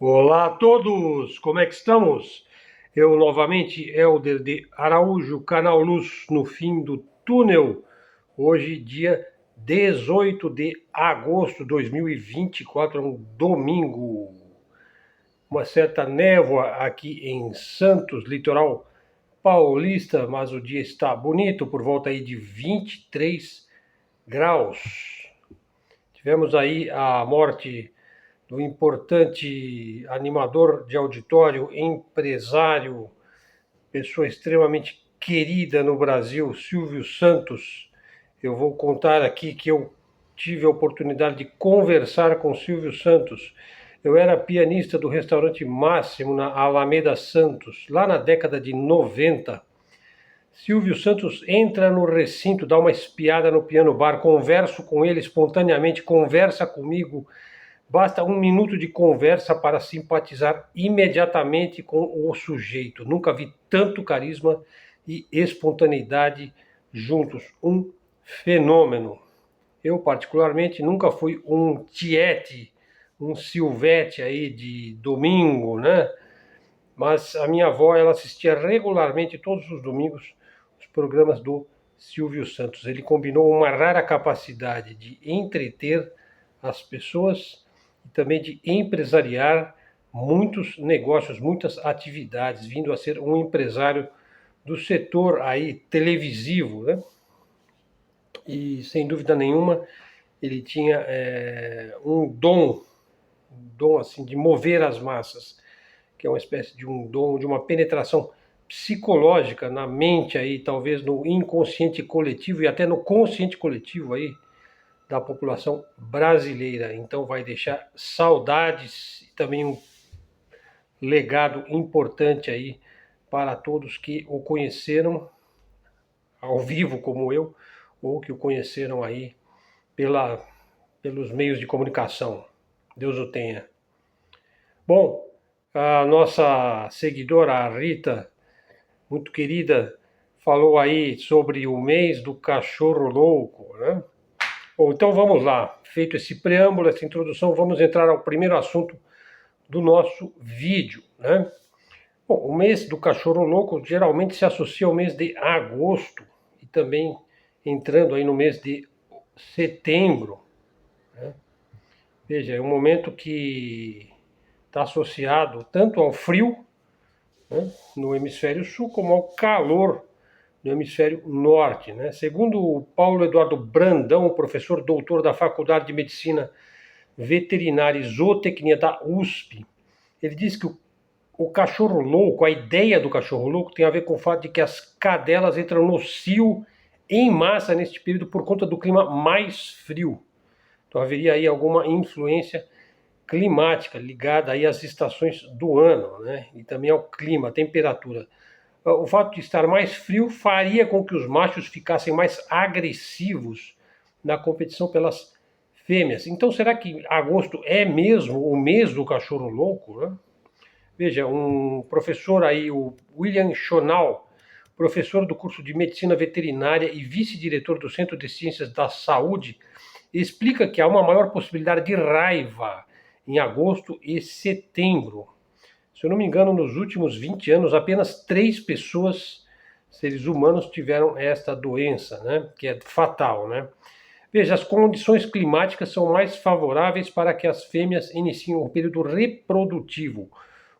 Olá a todos, como é que estamos? Eu novamente, Helder de Araújo, Canal Luz no fim do túnel. Hoje, dia 18 de agosto de 2024, é um domingo. Uma certa névoa aqui em Santos, litoral paulista, mas o dia está bonito, por volta aí de 23 graus. Tivemos aí a morte do importante animador de auditório, empresário, pessoa extremamente querida no Brasil, Silvio Santos. Eu vou contar aqui que eu tive a oportunidade de conversar com Silvio Santos. Eu era pianista do restaurante Máximo na Alameda Santos, lá na década de 90. Silvio Santos entra no recinto, dá uma espiada no piano bar, converso com ele espontaneamente, conversa comigo. Basta um minuto de conversa para simpatizar imediatamente com o sujeito. Nunca vi tanto carisma e espontaneidade juntos. Um fenômeno. Eu, particularmente, nunca fui um tiete, um silvete aí de domingo, né? Mas a minha avó, ela assistia regularmente, todos os domingos, os programas do Silvio Santos. Ele combinou uma rara capacidade de entreter as pessoas e também de empresariar muitos negócios, muitas atividades, vindo a ser um empresário do setor aí televisivo, né? E sem dúvida nenhuma ele tinha um dom assim de mover as massas, que é uma espécie de um dom, de uma penetração psicológica na mente aí, talvez no inconsciente coletivo e até no consciente coletivo aí da população brasileira. Então vai deixar saudades e também um legado importante aí para todos que o conheceram ao vivo como eu, ou que o conheceram aí pelos meios de comunicação. Deus o tenha. Bom, a nossa seguidora, a Rita, muito querida, falou aí sobre o mês do cachorro louco, né? Bom, então vamos lá. Feito esse preâmbulo, essa introdução, vamos entrar ao primeiro assunto do nosso vídeo, né? Bom, o mês do cachorro louco geralmente se associa ao mês de agosto e também entrando aí no mês de setembro, né? Veja, é um momento que está associado tanto ao frio, né, no hemisfério sul, como ao calor no hemisfério norte, né? Segundo o Paulo Eduardo Brandão, professor doutor da Faculdade de Medicina Veterinária e Zootecnia da USP, ele diz que o cachorro louco, a ideia do cachorro louco tem a ver com o fato de que as cadelas entram no cio em massa neste período por conta do clima mais frio. Então haveria aí alguma influência climática ligada aí às estações do ano, né? E também ao clima, à temperatura. O fato de estar mais frio faria com que os machos ficassem mais agressivos na competição pelas fêmeas. Então, será que agosto é mesmo o mês do cachorro louco, né? Veja, um professor aí, o William Schonal, professor do curso de Medicina Veterinária e vice-diretor do Centro de Ciências da Saúde, explica que há uma maior possibilidade de raiva em agosto e setembro. Se eu não me engano, nos últimos 20 anos, apenas 3 pessoas, seres humanos, tiveram esta doença, né? Que é fatal, né? Veja, as condições climáticas são mais favoráveis para que as fêmeas iniciem o período reprodutivo,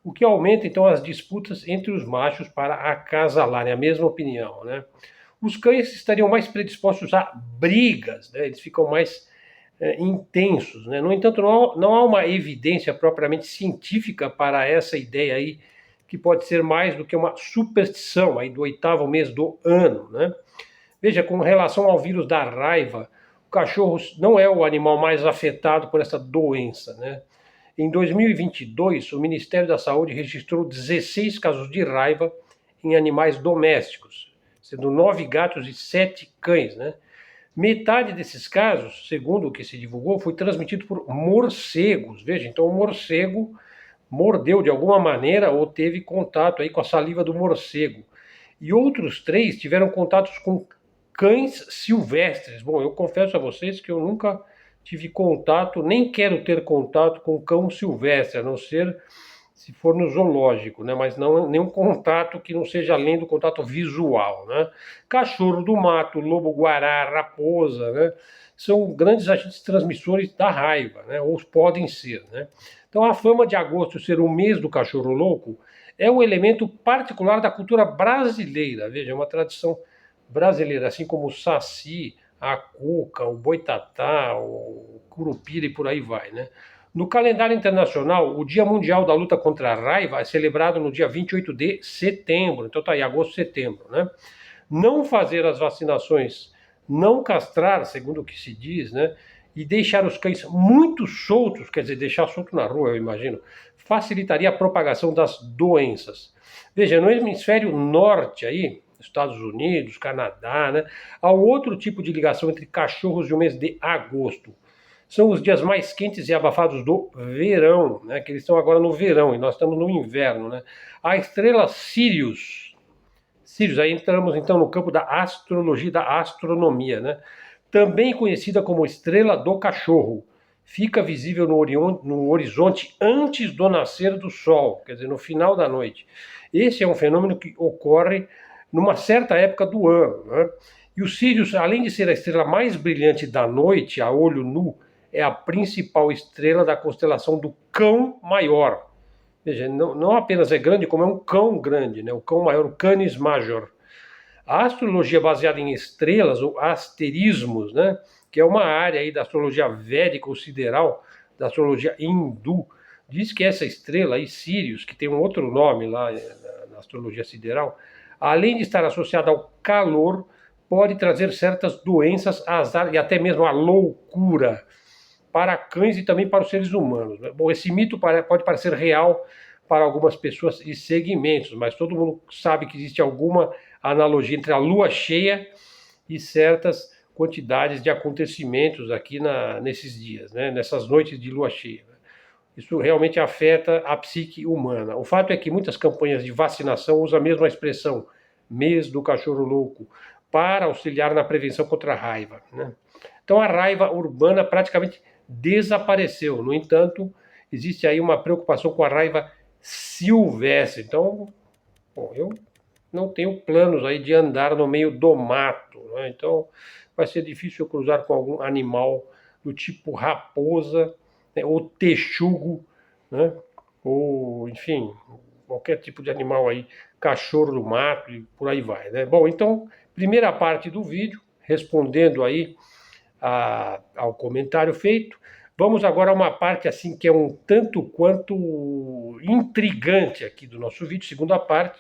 o que aumenta então as disputas entre os machos para acasalarem, a mesma opinião, né? Os cães estariam mais predispostos a brigas, né? Eles ficam mais intensos, né? No entanto, não há uma evidência propriamente científica para essa ideia aí, que pode ser mais do que uma superstição aí do oitavo mês do ano, né? Veja, com relação ao vírus da raiva, o cachorro não é o animal mais afetado por essa doença, né? Em 2022, o Ministério da Saúde registrou 16 casos de raiva em animais domésticos, sendo 9 gatos e 7 cães, né? Metade desses casos, segundo o que se divulgou, foi transmitido por morcegos. Veja, então o morcego mordeu de alguma maneira ou teve contato aí com a saliva do morcego. E outros 3 tiveram contatos com cães silvestres. Bom, eu confesso a vocês que eu nunca tive contato, nem quero ter contato com cão silvestre, a não ser se for no zoológico, né? Mas não nenhum contato que não seja além do contato visual, né? Cachorro do mato, lobo-guará, raposa, né? São grandes agentes transmissores da raiva, né? Ou podem ser, né? Então a fama de agosto ser o mês do cachorro louco é um elemento particular da cultura brasileira, veja, é uma tradição brasileira, assim como o saci, a cuca, o boitatá, o curupira e por aí vai, né? No calendário internacional, o Dia Mundial da Luta contra a Raiva é celebrado no dia 28 de setembro, então tá aí, agosto, setembro, né? Não fazer as vacinações, não castrar, segundo o que se diz, né? E deixar os cães muito soltos, quer dizer, deixar solto na rua, eu imagino, facilitaria a propagação das doenças. Veja, no hemisfério norte aí, Estados Unidos, Canadá, né? Há um outro tipo de ligação entre cachorros e o mês de agosto. São os dias mais quentes e abafados do verão, né? Que eles estão agora no verão e nós estamos no inverno, né? A estrela Sirius, aí entramos então no campo da astrologia, da astronomia, né? Também conhecida como estrela do cachorro, fica visível no horizonte antes do nascer do sol, quer dizer, no final da noite. Esse é um fenômeno que ocorre numa certa época do ano, né? E o Sirius, além de ser a estrela mais brilhante da noite, a olho nu, é a principal estrela da constelação do Cão Maior. Veja, não apenas é grande, como é um cão grande, né? O cão maior, o Canis Major. A astrologia baseada em estrelas, ou asterismos, né? Que é uma área aí da astrologia védica ou sideral, da astrologia hindu, diz que essa estrela aí, Sirius, que tem um outro nome lá na astrologia sideral, além de estar associada ao calor, pode trazer certas doenças, azar e até mesmo a loucura para cães e também para os seres humanos. Né? Bom, esse mito pode parecer real para algumas pessoas e segmentos, mas todo mundo sabe que existe alguma analogia entre a lua cheia e certas quantidades de acontecimentos aqui nesses dias, né? Nessas noites de lua cheia. Isso realmente afeta a psique humana. O fato é que muitas campanhas de vacinação usam a mesma expressão, mês do cachorro louco, para auxiliar na prevenção contra a raiva. Né? Então a raiva urbana praticamente desapareceu. No entanto, existe aí uma preocupação com a raiva silvestre. Então, bom, eu não tenho planos aí de andar no meio do mato, né? Então vai ser difícil eu cruzar com algum animal do tipo raposa, né? Ou texugo, né? Ou, enfim, qualquer tipo de animal aí, cachorro do mato e por aí vai, né? Bom, então, primeira parte do vídeo, respondendo aí ao comentário feito. Vamos agora a uma parte assim que é um tanto quanto intrigante aqui do nosso vídeo, segunda parte,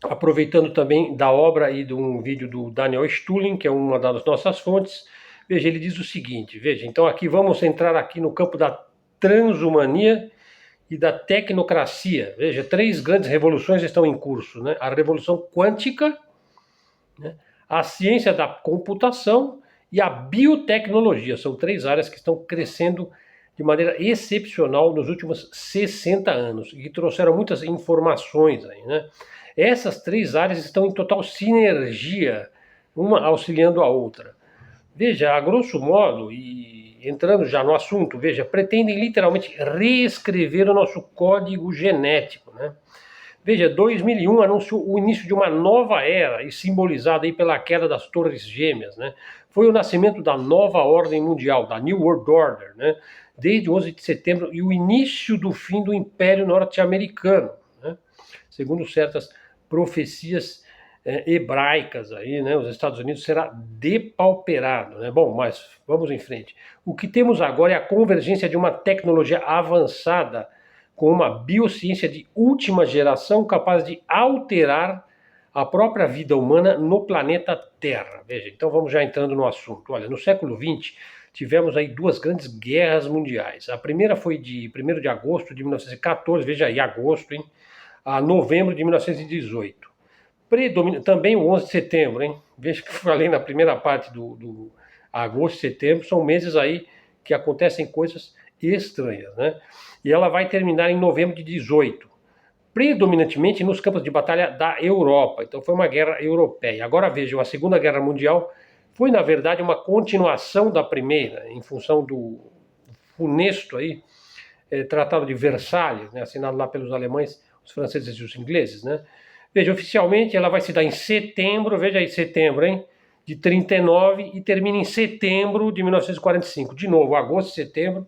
aproveitando também da obra e de um vídeo do Daniel Stulin, que é uma das nossas fontes. Veja, ele diz o seguinte, veja, então aqui vamos entrar aqui no campo da transhumania e da tecnocracia. Veja, três grandes revoluções estão em curso, né? A revolução quântica, né? A ciência da computação e a biotecnologia. São três áreas que estão crescendo de maneira excepcional nos últimos 60 anos e que trouxeram muitas informações aí, né? Essas três áreas estão em total sinergia, uma auxiliando a outra. Veja, a grosso modo, e entrando já no assunto, veja, pretendem literalmente reescrever o nosso código genético, né? Veja, 2001 anunciou o início de uma nova era, e simbolizada aí pela queda das Torres Gêmeas, né? Foi o nascimento da nova ordem mundial, da New World Order, né? Desde 11 de setembro e o início do fim do Império Norte-Americano, né? Segundo certas profecias hebraicas aí, né? Os Estados Unidos será depauperado, né? Bom, mas vamos em frente. O que temos agora é a convergência de uma tecnologia avançada com uma biociência de última geração capaz de alterar a própria vida humana no planeta Terra. Veja, então vamos já entrando no assunto. Olha, no século XX tivemos aí duas grandes guerras mundiais. A primeira foi de 1º de agosto de 1914, veja aí, agosto, hein? A novembro de 1918. Também o 11 de setembro, hein? Veja que eu falei na primeira parte do agosto e setembro, são meses aí que acontecem coisas estranhas, né? E ela vai terminar em novembro de 18, predominantemente nos campos de batalha da Europa. Então foi uma guerra europeia. Agora vejam, a Segunda Guerra Mundial foi, na verdade, uma continuação da primeira, em função do funesto aí, Tratado de Versalhes, né, assinado lá pelos alemães, os franceses e os ingleses, né? Veja, oficialmente ela vai se dar em setembro, veja aí, setembro, hein? De 39 e termina em setembro de 1945. De novo, agosto, setembro,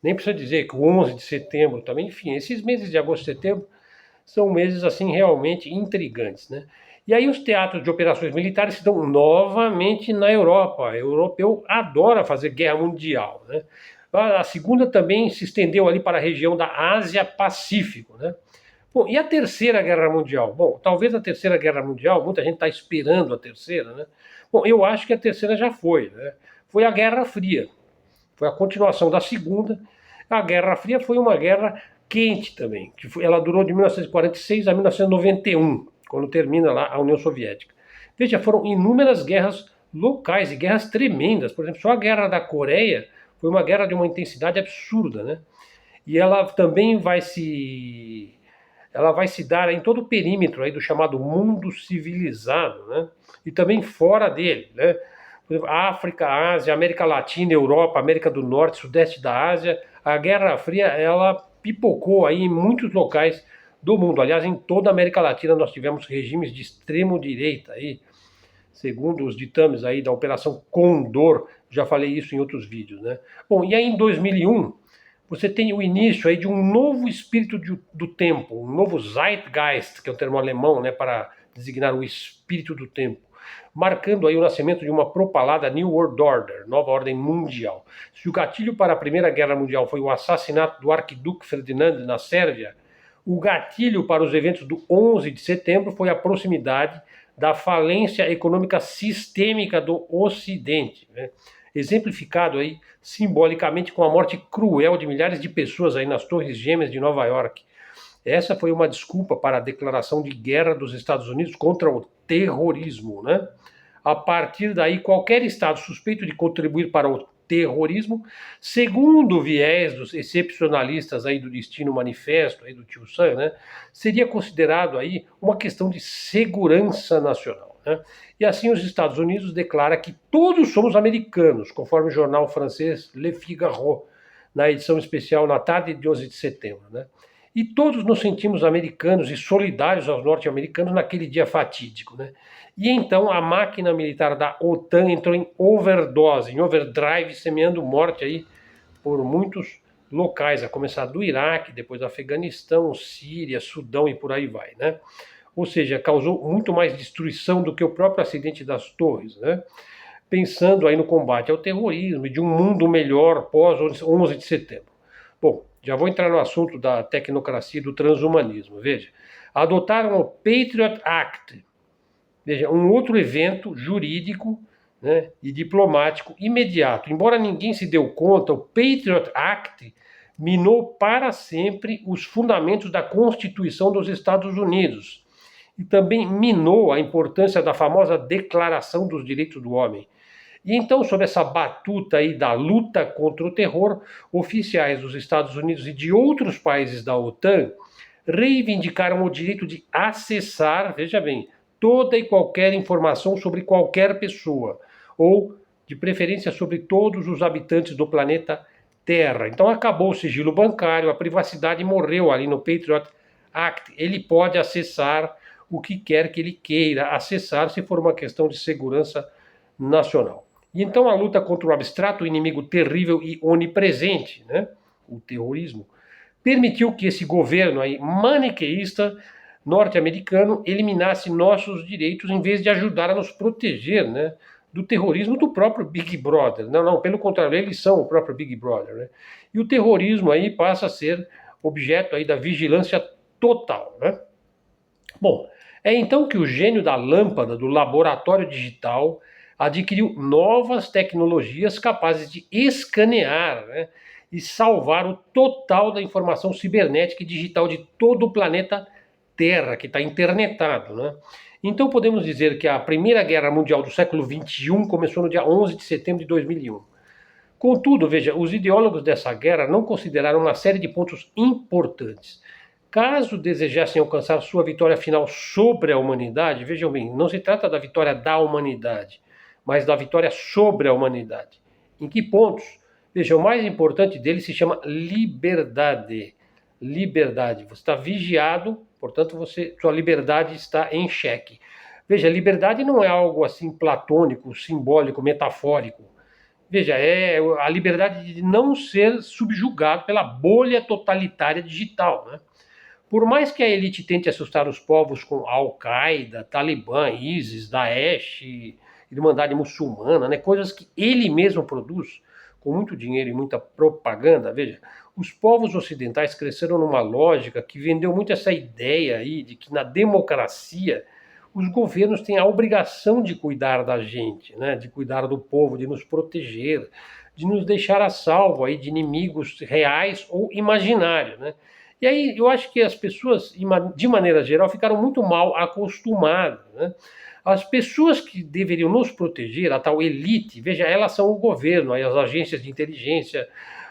nem precisa dizer que o 11 de setembro também, enfim, esses meses de agosto e setembro são meses assim realmente intrigantes, né? E aí os teatros de operações militares se dão novamente na Europa. O europeu adora fazer guerra mundial, né? A segunda também se estendeu ali para a região da Ásia-Pacífico, né? Bom, e a Terceira Guerra Mundial? Bom, talvez a Terceira Guerra Mundial, muita gente está esperando a terceira, né? Bom, eu acho que a terceira já foi, né? Foi a Guerra Fria, foi a continuação da segunda. A Guerra Fria foi uma guerra quente também, ela durou de 1946 a 1991, quando termina lá a União Soviética. Veja, foram inúmeras guerras locais e guerras tremendas. Por exemplo, só a Guerra da Coreia foi uma guerra de uma intensidade absurda, né? E ela também vai se dar em todo o perímetro aí do chamado mundo civilizado, né? E também fora dele, né? Por exemplo, África, Ásia, América Latina, Europa, América do Norte, Sudeste da Ásia. A Guerra Fria, ela pipocou aí em muitos locais do mundo. Aliás, em toda a América Latina nós tivemos regimes de extremo direita aí, segundo os ditames aí da Operação Condor. Já falei isso em outros vídeos, né? Bom, e aí em 2001 você tem o início aí de um novo espírito do tempo, um novo Zeitgeist, que é um termo alemão, né, para designar o espírito do tempo, marcando aí o nascimento de uma propalada New World Order, nova ordem mundial. Se o gatilho para a Primeira Guerra Mundial foi o assassinato do arquiduque Ferdinand na Sérvia, o gatilho para os eventos do 11 de setembro foi a proximidade da falência econômica sistêmica do Ocidente, né? Exemplificado aí simbolicamente com a morte cruel de milhares de pessoas aí nas Torres Gêmeas de Nova York. Essa foi uma desculpa para a declaração de guerra dos Estados Unidos contra o terrorismo, né? A partir daí, qualquer Estado suspeito de contribuir para o terrorismo, segundo o viés dos excepcionalistas aí do Destino Manifesto, aí do Tio Sam, né, seria considerado aí uma questão de segurança nacional, né? E assim os Estados Unidos declaram que todos somos americanos, conforme o jornal francês Le Figaro, na edição especial na tarde de 11 de setembro, né? E todos nos sentimos americanos e solidários aos norte-americanos naquele dia fatídico, né? E então a máquina militar da OTAN entrou em overdose, em overdrive, semeando morte aí por muitos locais, a começar do Iraque, depois Afeganistão, Síria, Sudão e por aí vai, né? Ou seja, causou muito mais destruição do que o próprio acidente das torres, né? Pensando aí no combate ao terrorismo e de um mundo melhor pós 11 de setembro. Bom, já vou entrar no assunto da tecnocracia e do transhumanismo. Veja, adotaram o Patriot Act, veja, um outro evento jurídico, né, e diplomático imediato. Embora ninguém se deu conta, o Patriot Act minou para sempre os fundamentos da Constituição dos Estados Unidos e também minou a importância da famosa Declaração dos Direitos do Homem. E então, sob essa batuta aí da luta contra o terror, oficiais dos Estados Unidos e de outros países da OTAN reivindicaram o direito de acessar, veja bem, toda e qualquer informação sobre qualquer pessoa, ou, de preferência, sobre todos os habitantes do planeta Terra. Então acabou o sigilo bancário, a privacidade morreu ali no Patriot Act. Ele pode acessar o que quer que ele queira acessar, se for uma questão de segurança nacional. E então a luta contra o abstrato inimigo terrível e onipresente, né, o terrorismo, permitiu que esse governo aí maniqueísta norte-americano eliminasse nossos direitos em vez de ajudar a nos proteger, né, do terrorismo do próprio Big Brother. Não, pelo contrário, eles são o próprio Big Brother, né? E o terrorismo aí passa a ser objeto aí da vigilância total, né? Bom, é então que o gênio da lâmpada do laboratório digital adquiriu novas tecnologias capazes de escanear, né, e salvar o total da informação cibernética e digital de todo o planeta Terra, que está internetado, né? Então podemos dizer que a Primeira Guerra Mundial do século XXI começou no dia 11 de setembro de 2001. Contudo, veja, os ideólogos dessa guerra não consideraram uma série de pontos importantes. Caso desejassem alcançar sua vitória final sobre a humanidade, vejam bem, não se trata da vitória da humanidade, mas da vitória sobre a humanidade. Em que pontos? Veja, o mais importante dele se chama liberdade. Liberdade. Você está vigiado, portanto, sua liberdade está em xeque. Veja, liberdade não é algo assim platônico, simbólico, metafórico. Veja, é a liberdade de não ser subjugado pela bolha totalitária digital, né? Por mais que a elite tente assustar os povos com Al-Qaeda, Talibã, ISIS, Daesh, Irmandade Muçulmana, né, coisas que ele mesmo produz com muito dinheiro e muita propaganda, veja, os povos ocidentais cresceram numa lógica que vendeu muito essa ideia aí de que na democracia os governos têm a obrigação de cuidar da gente, né, de cuidar do povo, de nos proteger, de nos deixar a salvo aí de inimigos reais ou imaginários, né? E aí eu acho que as pessoas, de maneira geral, ficaram muito mal acostumadas, né? As pessoas que deveriam nos proteger, a tal elite, veja, elas são o governo, as agências de inteligência,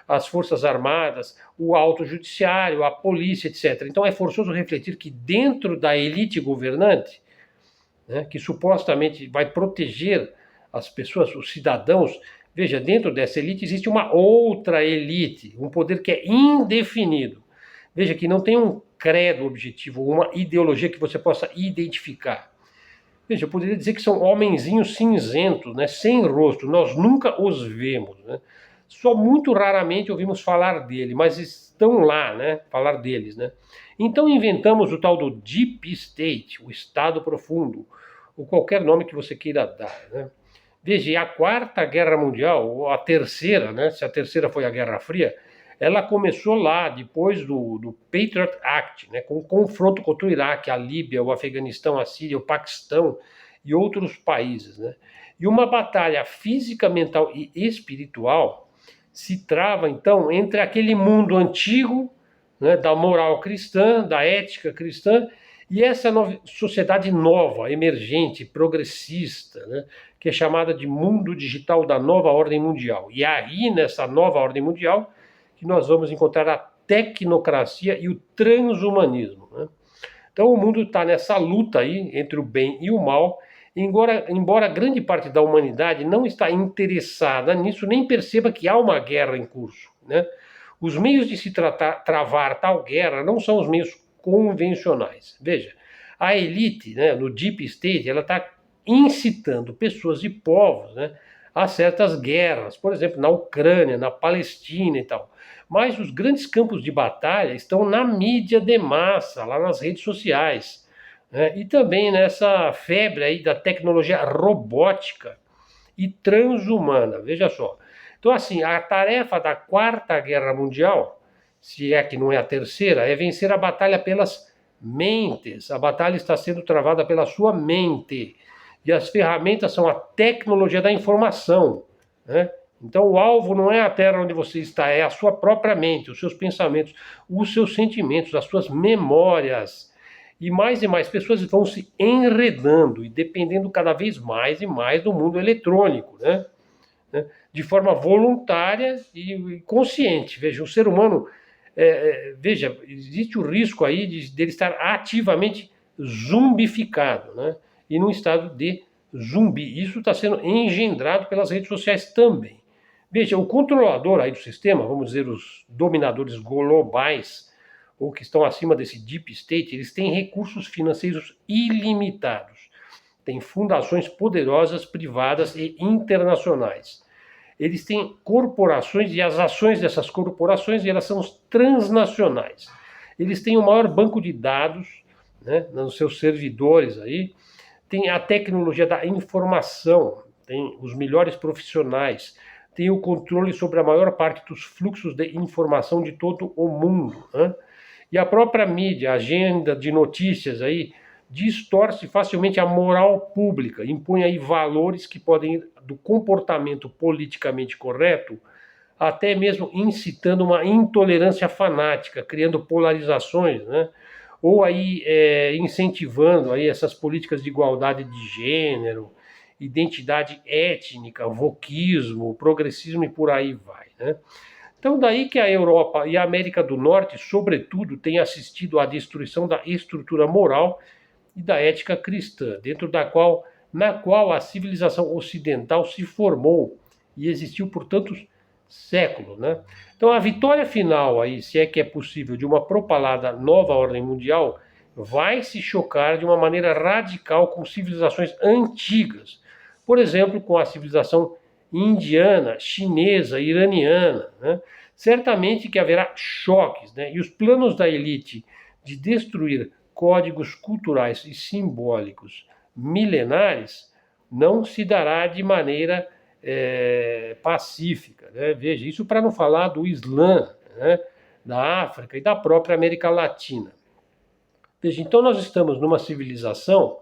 as forças armadas, o auto judiciário, a polícia, etc. Então é forçoso refletir que dentro da elite governante, né, que supostamente vai proteger as pessoas, os cidadãos, veja, dentro dessa elite existe uma outra elite, um poder que é indefinido. Veja que não tem um credo objetivo, uma ideologia que você possa identificar. Veja, eu poderia dizer que são homenzinhos cinzentos, né, sem rosto, nós nunca os vemos, né? Só muito raramente ouvimos falar dele, mas estão lá, né, falar deles, né? Então inventamos o tal do Deep State, o Estado Profundo, ou qualquer nome que você queira dar, né? Veja, a Quarta Guerra Mundial, ou a Terceira, né, se a Terceira foi a Guerra Fria, ela começou lá, depois do Patriot Act, né, com o confronto contra o Iraque, a Líbia, o Afeganistão, a Síria, o Paquistão e outros países, né? E uma batalha física, mental e espiritual se trava, então, entre aquele mundo antigo, né, da moral cristã, da ética cristã, e essa sociedade nova, emergente, progressista, né, que é chamada de mundo digital da nova ordem mundial. E aí, nessa nova ordem mundial, que nós vamos encontrar a tecnocracia e o transhumanismo, né? Então o mundo está nessa luta aí entre o bem e o mal, embora grande parte da humanidade não está interessada nisso, nem perceba que há uma guerra em curso, né? Os meios de se travar tal guerra não são os meios convencionais. Veja, a elite, né, no Deep State, ela está incitando pessoas e povos, né, a certas guerras, por exemplo, na Ucrânia, na Palestina e tal. Mas os grandes campos de batalha estão na mídia de massa, lá nas redes sociais, né, e também nessa febre aí da tecnologia robótica e transhumana, veja só. Então, assim, a tarefa da Quarta Guerra Mundial, se é que não é a terceira, é vencer a batalha pelas mentes. A batalha está sendo travada pela sua mente. E as ferramentas são a tecnologia da informação, né? Então, o alvo não é a terra onde você está, é a sua própria mente, os seus pensamentos, os seus sentimentos, as suas memórias. E mais pessoas vão se enredando e dependendo cada vez mais e mais do mundo eletrônico, né? De forma voluntária e consciente. Veja, o ser humano, veja, existe o risco aí de ele estar ativamente zumbificado, né? E num estado de zumbi. Isso está sendo engendrado pelas redes sociais também. Veja, o controlador aí do sistema, vamos dizer, os dominadores globais, ou que estão acima desse deep state, eles têm recursos financeiros ilimitados. Tem fundações poderosas, privadas e internacionais. Eles têm corporações e as ações dessas corporações, elas são transnacionais. Eles têm o maior banco de dados, né, nos seus servidores aí, tem a tecnologia da informação, tem os melhores profissionais, tem o controle sobre a maior parte dos fluxos de informação de todo o mundo, né? E a própria mídia, a agenda de notícias aí, distorce facilmente a moral pública, impõe aí valores que podem ir do comportamento politicamente correto até mesmo incitando uma intolerância fanática, criando polarizações, né? Ou aí incentivando aí essas políticas de igualdade de gênero, identidade étnica, wokismo, progressismo e por aí vai, né? Então daí que a Europa e a América do Norte, sobretudo, têm assistido à destruição da estrutura moral e da ética cristã, dentro da qual na qual a civilização ocidental se formou e existiu por tantos séculos, né? Então a vitória final aí, se é que é possível, de uma propalada nova ordem mundial, vai se chocar de uma maneira radical com civilizações antigas. Por exemplo, com a civilização indiana, chinesa, iraniana, né? Certamente que haverá choques, né? E os planos da elite de destruir códigos culturais e simbólicos milenares não se dará de maneira pacífica, né? Veja, isso para não falar do Islã, né? Da África e da própria América Latina. Veja, então nós estamos numa civilização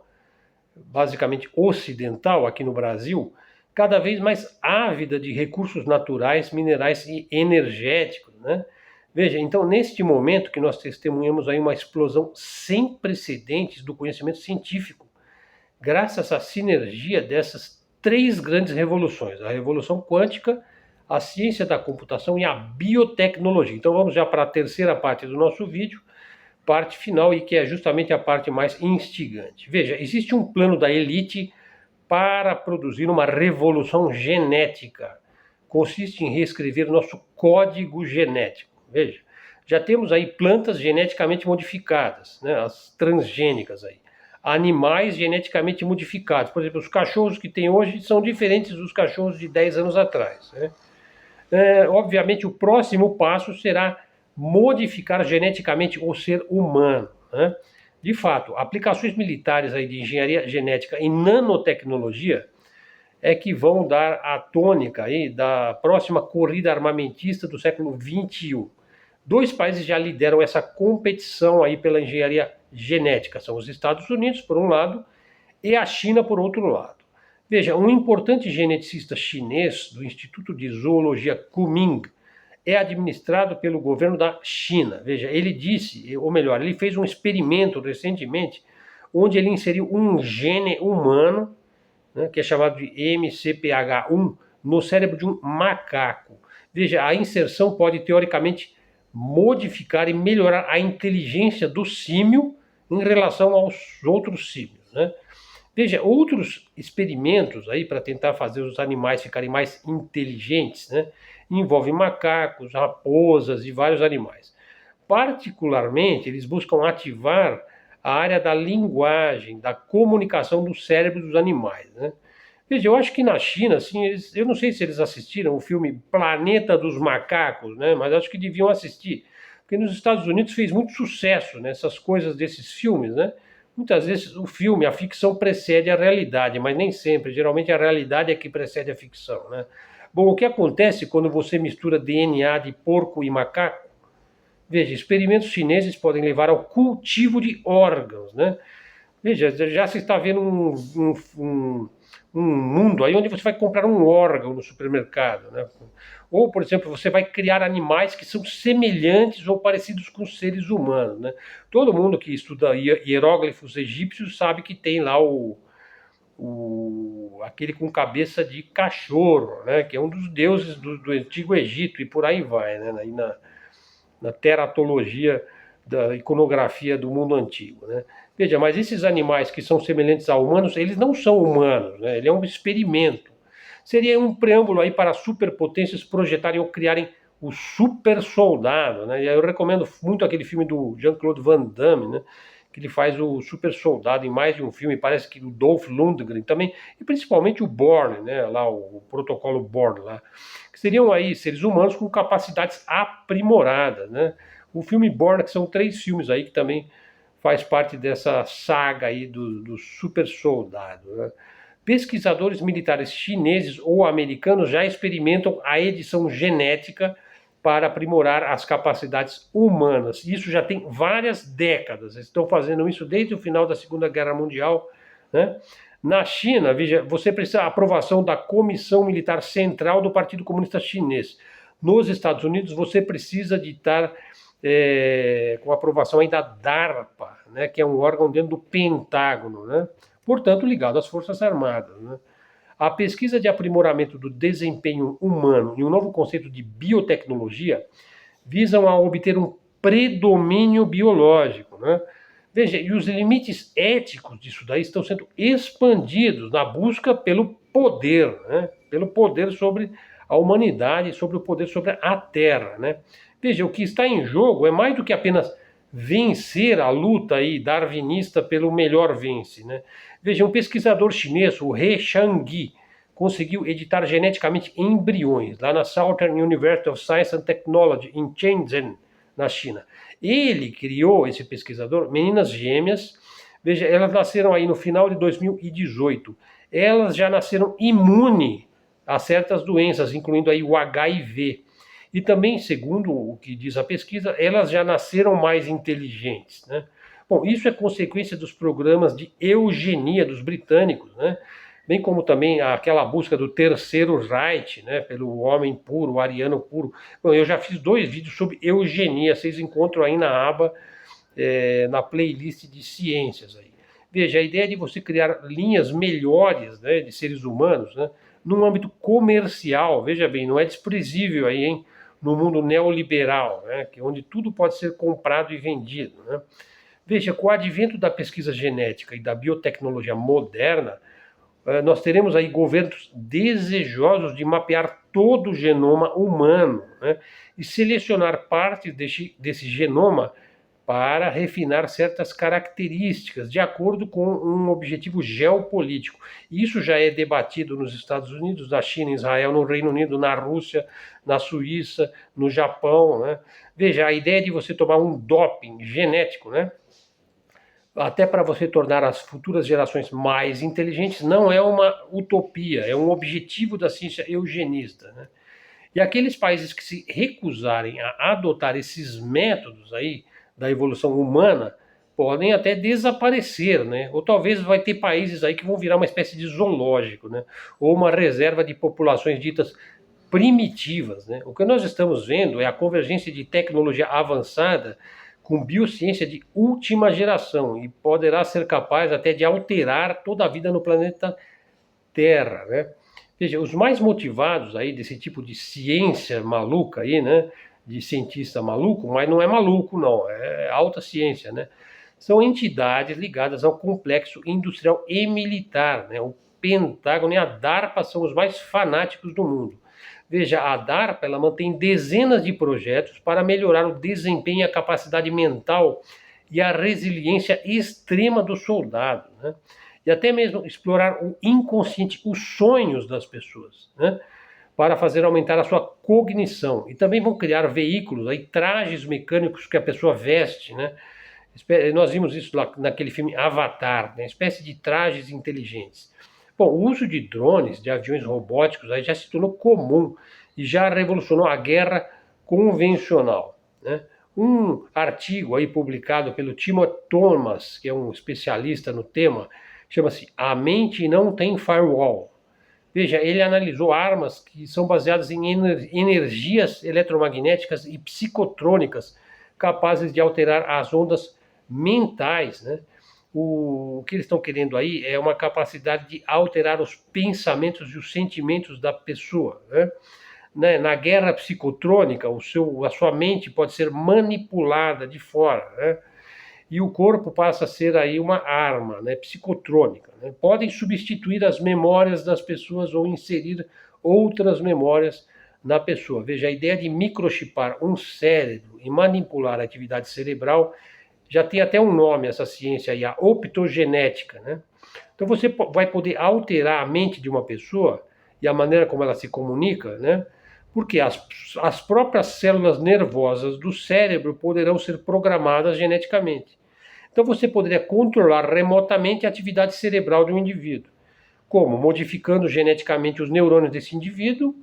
basicamente ocidental aqui no Brasil, cada vez mais ávida de recursos naturais, minerais e energéticos, né? Veja, então neste momento que nós testemunhamos aí uma explosão sem precedentes do conhecimento científico, graças à sinergia dessas três grandes revoluções: a revolução quântica, a ciência da computação e a biotecnologia. Então vamos já para a terceira parte do nosso vídeo, parte final, e que é justamente a parte mais instigante. Veja, existe um plano da elite para produzir uma revolução genética. Consiste em reescrever nosso código genético. Veja, já temos aí plantas geneticamente modificadas, né, as transgênicas aí. Animais geneticamente modificados. Por exemplo, os cachorros que tem hoje são diferentes dos cachorros de 10 anos atrás, né? Obviamente, o próximo passo será modificar geneticamente o ser humano, né? De fato, aplicações militares aí de engenharia genética e nanotecnologia é que vão dar a tônica aí da próxima corrida armamentista do século XXI. Dois países já lideram essa competição aí pela engenharia genética. São os Estados Unidos, por um lado, e a China, por outro lado. Veja, um importante geneticista chinês do Instituto de Zoologia Kunming é administrado pelo governo da China. Veja, ele disse, ou melhor, ele fez um experimento recentemente, onde ele inseriu um gene humano, né, que é chamado de MCPH1, no cérebro de um macaco. Veja, a inserção pode, teoricamente, modificar e melhorar a inteligência do símio em relação aos outros símios, né? Veja, outros experimentos aí para tentar fazer os animais ficarem mais inteligentes, né, envolvem macacos, raposas e vários animais. Particularmente, eles buscam ativar a área da linguagem, da comunicação do cérebro dos animais, né? Veja, eu acho que na China, assim, eu não sei se eles assistiram o filme Planeta dos Macacos, né, mas acho que deviam assistir, porque nos Estados Unidos fez muito sucesso nessas coisas desses filmes, né? Muitas vezes o filme, a ficção precede a realidade, mas nem sempre. Geralmente a realidade é que precede a ficção, né? Bom, o que acontece quando você mistura DNA de porco e macaco? Veja, experimentos chineses podem levar ao cultivo de órgãos, né? Veja, já se está vendo um mundo aí onde você vai comprar um órgão no supermercado, né? Ou, por exemplo, você vai criar animais que são semelhantes ou parecidos com seres humanos, né? Todo mundo que estuda hieróglifos egípcios sabe que tem lá aquele com cabeça de cachorro, né? Que é um dos deuses do Antigo Egito, e por aí vai, né? Aí na teratologia da iconografia do mundo antigo, né? Veja, mas esses animais que são semelhantes a humanos, eles não são humanos, né? Ele é um experimento. Seria um preâmbulo aí para superpotências projetarem ou criarem o super soldado, né? E eu recomendo muito aquele filme do Jean-Claude Van Damme, né? Que ele faz o super soldado em mais de um filme, parece que o Dolph Lundgren também, e principalmente o Bourne, né? Lá o protocolo Bourne lá, que seriam aí seres humanos com capacidades aprimoradas, né? O filme Bourne, que são 3 filmes aí que também faz parte dessa saga aí do super soldado, né? Pesquisadores militares chineses ou americanos já experimentam a edição genética para aprimorar as capacidades humanas. Isso já tem várias décadas. Eles estão fazendo isso desde o final da Segunda Guerra Mundial, né? Na China, veja, você precisa da aprovação da Comissão Militar Central do Partido Comunista Chinês. Nos Estados Unidos, você precisa de estar com a aprovação aí da DARPA, né, que é um órgão dentro do Pentágono, né? Portanto, ligado às Forças Armadas, né? A pesquisa de aprimoramento do desempenho humano e um novo conceito de biotecnologia visam a obter um predomínio biológico, né? Veja, e os limites éticos disso daí estão sendo expandidos na busca pelo poder, né? Pelo poder sobre a humanidade, sobre o poder sobre a Terra, né? Veja, o que está em jogo é mais do que apenas vencer a luta aí darwinista pelo melhor vence, né? Veja, um pesquisador chinês, o He Shangyi, conseguiu editar geneticamente embriões lá na Southern University of Science and Technology em Shenzhen, na China. Ele criou, esse pesquisador, meninas gêmeas. Veja, elas nasceram aí no final de 2018. Elas já nasceram imunes a certas doenças, incluindo aí o HIV. E também, segundo o que diz a pesquisa, elas já nasceram mais inteligentes, né? Bom, isso é consequência dos programas de eugenia dos britânicos, né? Bem como também aquela busca do terceiro Reich, né, pelo homem puro, o ariano puro. Bom, eu já fiz 2 vídeos sobre eugenia, vocês encontram aí na aba, na playlist de ciências aí. Veja, a ideia de você criar linhas melhores, né, de seres humanos, né, num âmbito comercial, veja bem, não é desprezível aí, hein, no mundo neoliberal, né, que onde tudo pode ser comprado e vendido, né. Veja, com o advento da pesquisa genética e da biotecnologia moderna, nós teremos aí governos desejosos de mapear todo o genoma humano, né, e selecionar parte desse genoma para refinar certas características de acordo com um objetivo geopolítico. Isso já é debatido nos Estados Unidos, na China, em Israel, no Reino Unido, na Rússia, na Suíça, no Japão, né? Veja, a ideia de você tomar um doping genético, né, até para você tornar as futuras gerações mais inteligentes, não é uma utopia, é um objetivo da ciência eugenista, né? E aqueles países que se recusarem a adotar esses métodos aí da evolução humana podem até desaparecer, né? Ou talvez vai ter países aí que vão virar uma espécie de zoológico, né? Ou uma reserva de populações ditas primitivas, né? O que nós estamos vendo é a convergência de tecnologia avançada com biociência de última geração e poderá ser capaz até de alterar toda a vida no planeta Terra, né? Veja, os mais motivados aí desse tipo de ciência maluca aí, né? De cientista maluco, mas não é maluco não, é alta ciência, né? São entidades ligadas ao complexo industrial e militar, né? O Pentágono e a DARPA são os mais fanáticos do mundo. Veja, a DARPA ela mantém dezenas de projetos para melhorar o desempenho e a capacidade mental e a resiliência extrema do soldado, né? E até mesmo explorar o inconsciente, os sonhos das pessoas, né, para fazer aumentar a sua cognição. E também vão criar veículos, aí, trajes mecânicos que a pessoa veste, né? Nós vimos isso naquele filme Avatar, né, espécie de trajes inteligentes. Bom, o uso de drones, de aviões robóticos, aí já se tornou comum e já revolucionou a guerra convencional, né? Um artigo aí publicado pelo Timothy Thomas, que é um especialista no tema, chama-se A Mente Não Tem Firewall. Veja, ele analisou armas que são baseadas em energias eletromagnéticas e psicotrônicas capazes de alterar as ondas mentais, né? O que eles estão querendo aí é uma capacidade de alterar os pensamentos e os sentimentos da pessoa, né? Na guerra psicotrônica, a sua mente pode ser manipulada de fora, né? E o corpo passa a ser aí uma arma, né, psicotrônica, né? Podem substituir as memórias das pessoas ou inserir outras memórias na pessoa. Veja, a ideia de microchipar um cérebro e manipular a atividade cerebral já tem até um nome, essa ciência aí, a optogenética, né? Então você vai poder alterar a mente de uma pessoa e a maneira como ela se comunica, né? Porque as próprias células nervosas do cérebro poderão ser programadas geneticamente. Então você poderia controlar remotamente a atividade cerebral de um indivíduo. Como? Modificando geneticamente os neurônios desse indivíduo,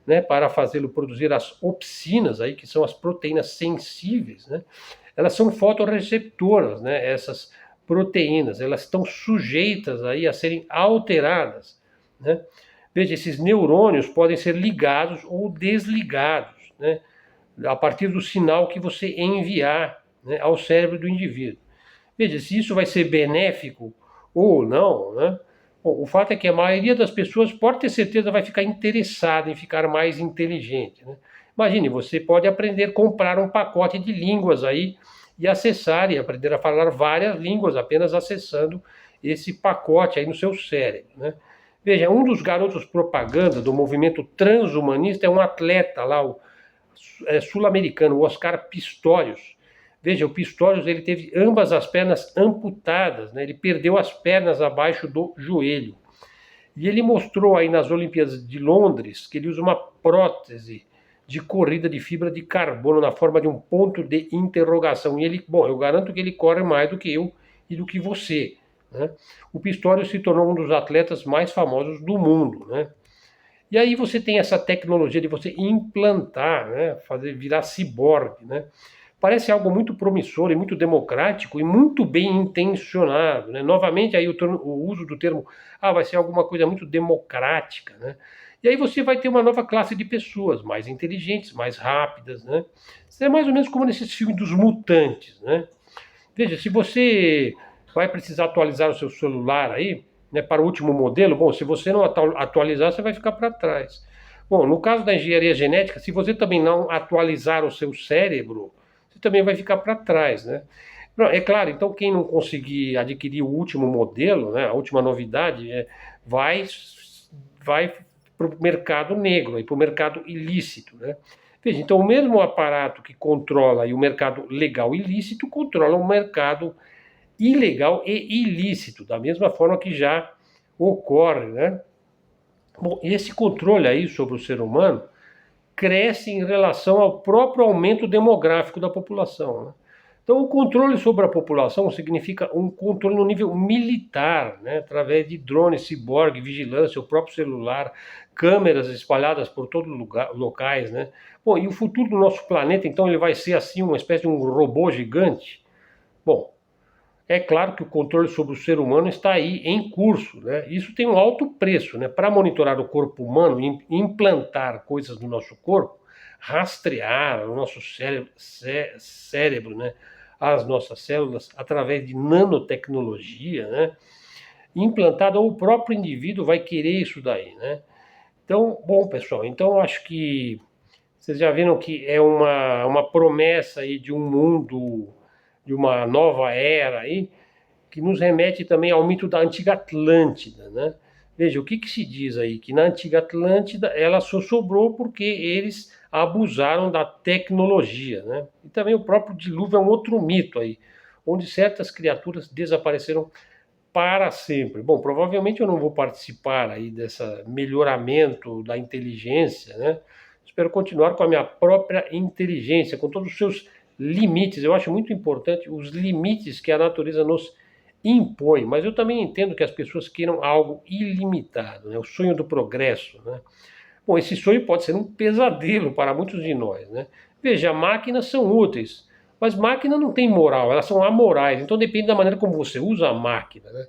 né, para fazê-lo produzir as opsinas, aí, que são as proteínas sensíveis, né? Elas são fotorreceptoras, né, essas proteínas, elas estão sujeitas aí a serem alteradas, né? Veja, esses neurônios podem ser ligados ou desligados, né, a partir do sinal que você enviar, né, ao cérebro do indivíduo. Veja, se isso vai ser benéfico ou não, né? Bom, o fato é que a maioria das pessoas, pode ter certeza, vai ficar interessada em ficar mais inteligente, né? Imagine, você pode aprender a comprar um pacote de línguas aí e acessar e aprender a falar várias línguas apenas acessando esse pacote aí no seu cérebro, né? Veja, um dos garotos propaganda do movimento transhumanista é um atleta lá, sul-americano, o Oscar Pistorius. Veja, o Pistorius ele teve ambas as pernas amputadas, né? Ele perdeu as pernas abaixo do joelho. E ele mostrou aí nas Olimpíadas de Londres que ele usa uma prótese de corrida de fibra de carbono na forma de um ponto de interrogação. E ele, bom, eu garanto que ele corre mais do que eu e do que você, né? O Pistorius se tornou um dos atletas mais famosos do mundo, né? E aí você tem essa tecnologia de você implantar, né, fazer virar ciborgue, né? Parece algo muito promissor e muito democrático e muito bem intencionado, né? Novamente aí o uso do termo, vai ser alguma coisa muito democrática, né? E aí você vai ter uma nova classe de pessoas, mais inteligentes, mais rápidas, né? Isso é mais ou menos como nesses filmes dos mutantes, né? Veja, se você vai precisar atualizar o seu celular aí, né, para o último modelo, bom, se você não atualizar, você vai ficar para trás. Bom, no caso da engenharia genética, se você também não atualizar o seu cérebro, você também vai ficar para trás, né? É claro, então quem não conseguir adquirir o último modelo, né, a última novidade, vai para o mercado negro, para o mercado ilícito, né? Veja, então o mesmo aparato que controla o mercado legal e ilícito controla o mercado ilegal e ilícito, da mesma forma que já ocorre, né? Bom, esse controle aí sobre o ser humano cresce em relação ao próprio aumento demográfico da população, né? Então, o controle sobre a população significa um controle no nível militar, né? Através de drones, ciborgue, vigilância, o próprio celular, câmeras espalhadas por todos os locais, né? Bom, e o futuro do nosso planeta, então, ele vai ser assim uma espécie de um robô gigante? Bom, é claro que o controle sobre o ser humano está aí em curso, né? Isso tem um alto preço, né? Para monitorar o corpo humano, implantar coisas no nosso corpo, rastrear o nosso cérebro, né? As nossas células através de nanotecnologia, né? Implantada, ou o próprio indivíduo vai querer isso daí, né? Então, bom, pessoal, então eu acho que vocês já viram que é uma promessa aí de um mundo, de uma nova era aí, que nos remete também ao mito da antiga Atlântida, né? Veja, o que se diz aí? Que na antiga Atlântida ela só sobrou porque eles abusaram da tecnologia, né? E também o próprio dilúvio é um outro mito aí, onde certas criaturas desapareceram para sempre. Bom, provavelmente eu não vou participar aí dessa melhoramento da inteligência, né? Espero continuar com a minha própria inteligência, com todos os seus limites. Eu acho muito importante os limites que a natureza nos impõe, mas eu também entendo que as pessoas queiram algo ilimitado, né? O sonho do progresso, né? Bom, esse sonho pode ser um pesadelo para muitos de nós, né? Veja, máquinas são úteis, mas máquina não tem moral, elas são amorais, então depende da maneira como você usa a máquina, né?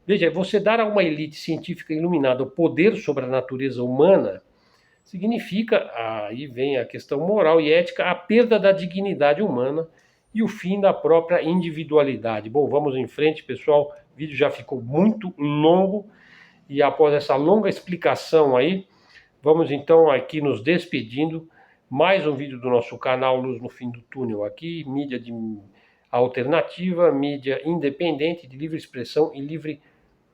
Veja, você dar a uma elite científica iluminada o poder sobre a natureza humana significa, aí vem a questão moral e ética, a perda da dignidade humana e o fim da própria individualidade. Bom, vamos em frente, pessoal. O vídeo já ficou muito longo e após essa longa explicação aí, vamos então aqui nos despedindo. Mais um vídeo do nosso canal Luz no Fim do Túnel aqui, mídia de alternativa, mídia independente, de livre expressão e livre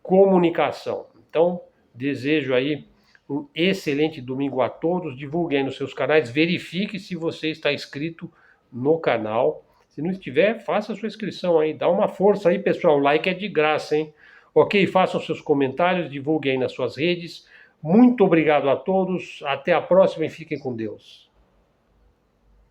comunicação. Então, desejo aí um excelente domingo a todos. Divulguem aí nos seus canais. Verifique se você está inscrito no canal. Se não estiver, faça a sua inscrição aí. Dá uma força aí, pessoal. O like é de graça, hein? Ok? Façam seus comentários. Divulguem aí nas suas redes. Muito obrigado a todos. Até a próxima e fiquem com Deus.